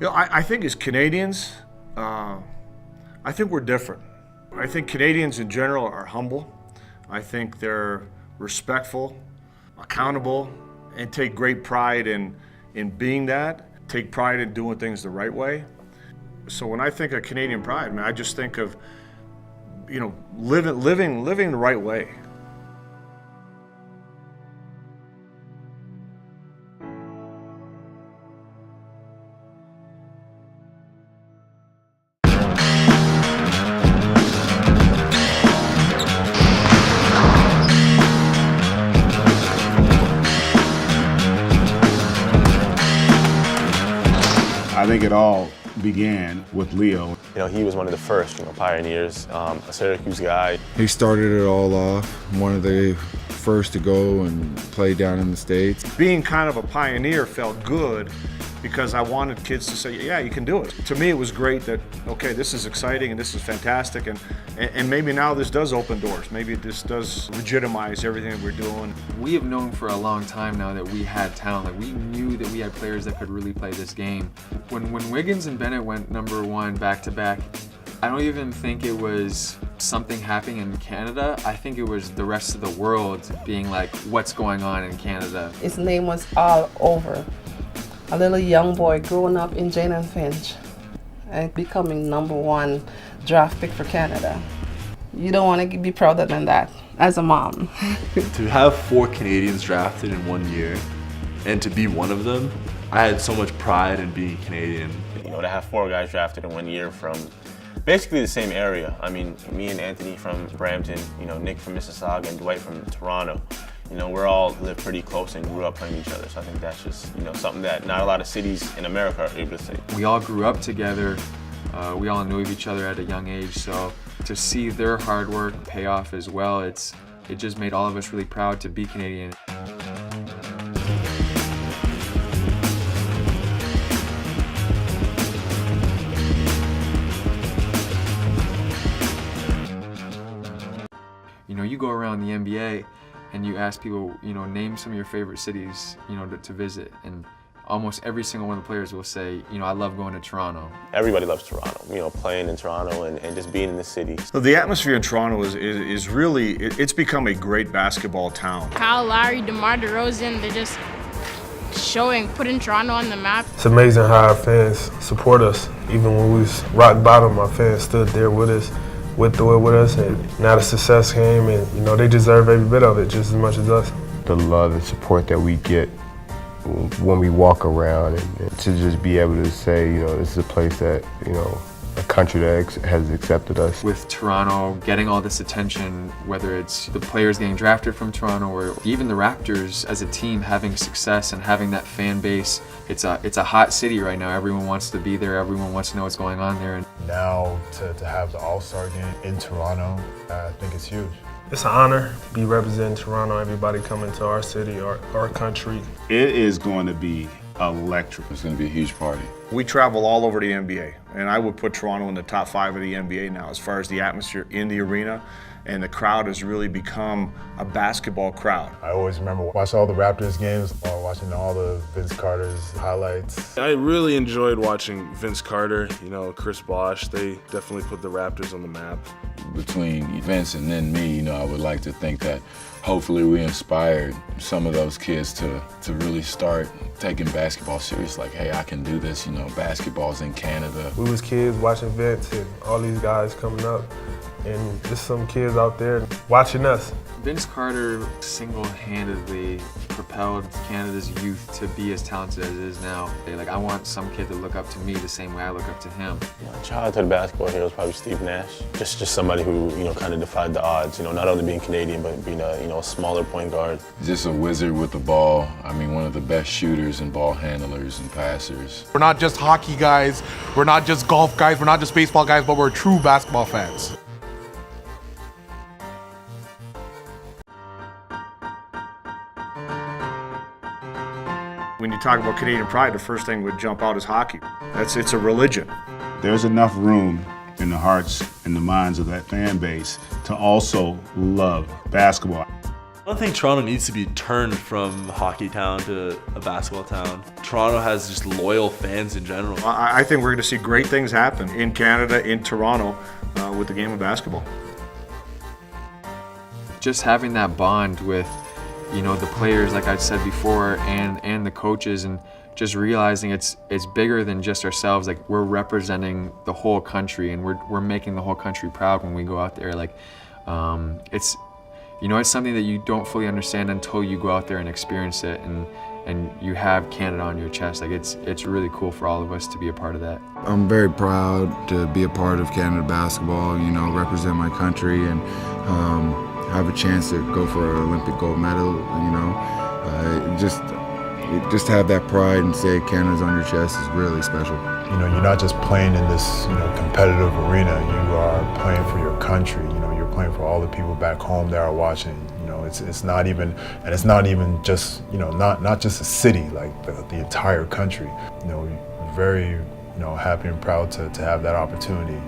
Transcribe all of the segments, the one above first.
I think as Canadians, I think we're different. I think Canadians in general are humble. I think they're respectful, accountable, and take great pride in being that, take pride in doing things the right way. So when I think of Canadian pride, man, I just think of, living the right way. I think it all began with Leo. He was one of the first, pioneers, a Syracuse guy. He started it all off, one of the first to go and play down in the States. Being kind of a pioneer felt good because I wanted kids to say, yeah, you can do it. To me, it was great that, okay, this is exciting and this is fantastic, and maybe now this does open doors. Maybe this does legitimize everything that we're doing. We have known for a long time now that we had talent. Like, we knew that we had players that could really play this game. When Wiggins and Bennett went #1 back-to-back, I don't even think it was something happening in Canada. I think it was the rest of the world being like, what's going on in Canada? His name was all over. A little young boy growing up in Jane and Finch and becoming #1 draft pick for Canada. You don't want to be prouder than that as a mom. To have 4 Canadians drafted in 1 year and to be one of them, I had so much pride in being Canadian. To have 4 guys drafted in 1 year from basically the same area. I mean, me and Anthony from Brampton, Nick from Mississauga and Dwight from Toronto. We're all live pretty close and grew up playing each other. So I think that's just, something that not a lot of cities in America are able to say. We all grew up together. We all knew of each other at a young age. So to see their hard work pay off as well, it just made all of us really proud to be Canadian. You go around the NBA and you ask people, name some of your favorite cities, to visit. And almost every single one of the players will say, I love going to Toronto. Everybody loves Toronto, playing in Toronto and just being in the city. So the atmosphere in Toronto is really, it's become a great basketball town. Kyle Lowry, DeMar DeRozan, they're just putting Toronto on the map. It's amazing how our fans support us. Even when we was rock bottom, our fans stood there with us, went through it with us, and now the success came, and they deserve every bit of it just as much as us. The love and support that we get when we walk around, and to just be able to say, this is a place that, a country that has accepted us. With Toronto getting all this attention, whether it's the players getting drafted from Toronto or even the Raptors as a team having success and having that fan base, it's a hot city right now. Everyone wants to be there. Everyone wants to know what's going on there. And now to have the All-Star game in Toronto, I think it's huge. It's an honor to be representing Toronto, everybody coming to our city, our country. It is going to be electric. It's going to be a huge party. We travel all over the NBA, and I would put Toronto in the top 5 of the NBA now as far as the atmosphere in the arena, and the crowd has really become a basketball crowd. I always remember watching all the Raptors games, watching all the Vince Carter's highlights. I really enjoyed watching Vince Carter, Chris Bosh. They definitely put the Raptors on the map. Between Vince and then me, I would like to think that hopefully we inspired some of those kids to really start taking basketball serious. Like, hey, I can do this, basketball's in Canada. We was kids watching Vince and all these guys coming up, and there's some kids out there watching us. Vince Carter single-handedly propelled Canada's youth to be as talented as it is now. I want some kid to look up to me the same way I look up to him. Childhood basketball hero is probably Steve Nash. Just somebody who, kind of defied the odds, not only being Canadian, but being a smaller point guard. Just a wizard with the ball. I mean, one of the best shooters and ball handlers and passers. We're not just hockey guys, we're not just golf guys, we're not just baseball guys, but we're true basketball fans. When you talk about Canadian pride, the first thing would jump out is hockey. It's a religion. There's enough room in the hearts and the minds of that fan base to also love basketball. I don't think Toronto needs to be turned from hockey town to a basketball town. Toronto has just loyal fans in general. I think we're going to see great things happen in Canada, in Toronto, with the game of basketball. Just having that bond with, the players, like I said before, and the coaches, and just realizing it's bigger than just ourselves. Like, we're representing the whole country, and we're making the whole country proud when we go out there. Like, it's something that you don't fully understand until you go out there and experience it, and you have Canada on your chest. Like, it's really cool for all of us to be a part of that. I'm very proud to be a part of Canada basketball, represent my country, and have a chance to go for an Olympic gold medal, just have that pride and say Canada's on your chest is really special. You're not just playing in this, competitive arena. You are playing for your country. You're playing for all the people back home that are watching. It's not even just, not just a city, like the entire country. Very, happy and proud to have that opportunity.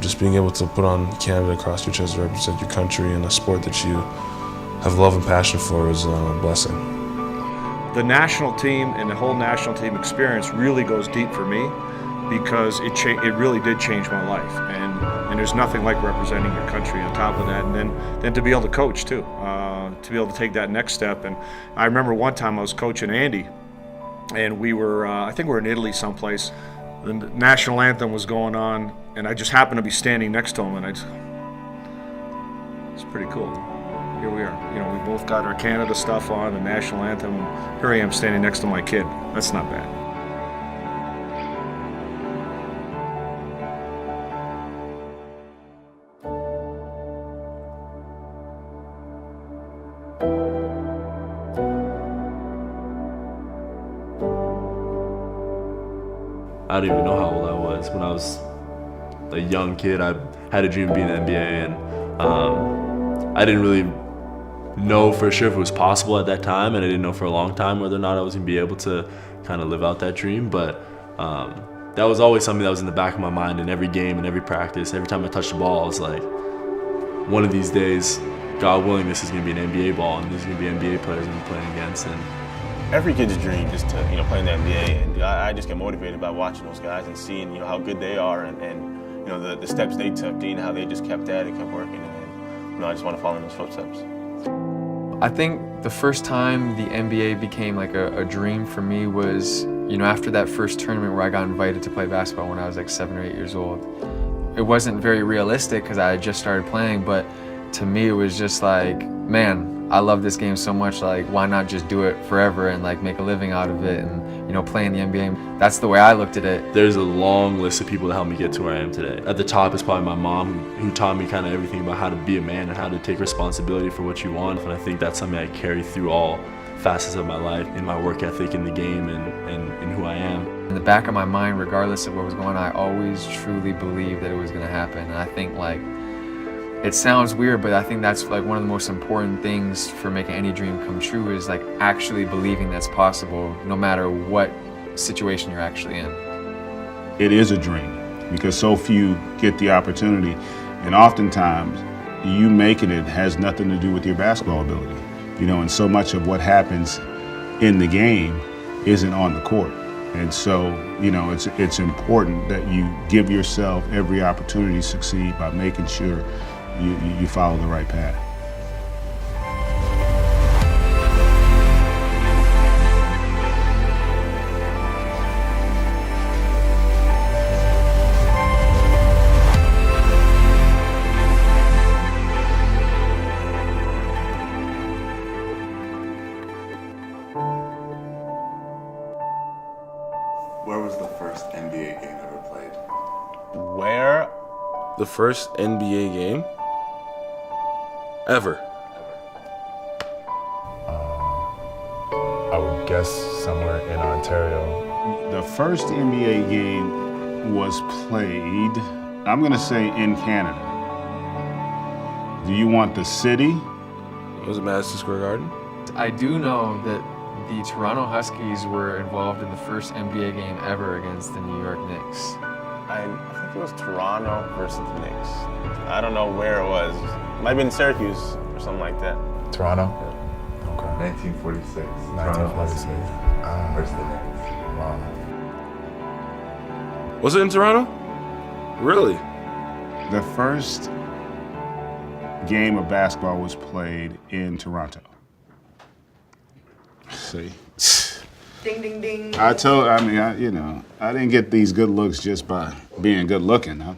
Just being able to put on Canada across your chest to represent your country in a sport that you have love and passion for is a blessing. The national team and the whole national team experience really goes deep for me because it really did change my life. And there's nothing like representing your country on top of that. And then to be able to coach too, to be able to take that next step. And I remember one time I was coaching Andy, and we were, I think we were in Italy someplace. The national anthem was going on, and I just happened to be standing next to him, and it's pretty cool. Here we are. We both got our Canada stuff on, the national anthem, and here I am standing next to my kid. That's not bad. I don't even know how old I was. When I was a young kid, I had a dream of being in the NBA, and I didn't really know for sure if it was possible at that time, and I didn't know for a long time whether or not I was going to be able to kind of live out that dream. But that was always something that was in the back of my mind in every game and every practice. Every time I touched the ball, I was like, one of these days, God willing, this is going to be an NBA ball, and these are going to be NBA players I'm going to be playing against. And every kid's dream just to play in the NBA, and I just get motivated by watching those guys and seeing how good they are, and the steps they took, how they just kept at it, kept working, and I just want to follow in those footsteps. I think the first time the NBA became like a dream for me was, after that first tournament where I got invited to play basketball when I was like 7 or 8 years old. It wasn't very realistic because I had just started playing, but to me it was just like, man, I love this game so much, like, why not just do it forever and like make a living out of it and play in the NBA. That's the way I looked at it. There's a long list of people that helped me get to where I am today. At the top is probably my mom, who taught me kind of everything about how to be a man and how to take responsibility for what you want. And I think that's something I carry through all facets of my life, in my work ethic, in the game, and in who I am. In the back of my mind, regardless of what was going on, I always truly believed that it was going to happen. And I think, like, it sounds weird, but I think that's like one of the most important things for making any dream come true, is like actually believing that's possible no matter what situation you're actually in. It is a dream because so few get the opportunity, and oftentimes you making it has nothing to do with your basketball ability. And so much of what happens in the game isn't on the court. And so, it's important that you give yourself every opportunity to succeed by making sure you follow the right path. Where was the first NBA game ever played? Where? The first NBA game ever. I would guess somewhere in Ontario. The first NBA game was played, I'm going to say, in Canada. Do you want the city? Was it Madison Square Garden? I do know that the Toronto Huskies were involved in the first NBA game ever against the New York Knicks. I think it was Toronto versus the Knicks. I don't know where it was. It might have been Syracuse or something like that. Toronto? Okay. 1946. 1946. Versus the Nets. Wow. Was it in Toronto? Really? The first game of basketball was played in Toronto. See? Ding, ding, ding. I didn't get these good looks just by being good looking.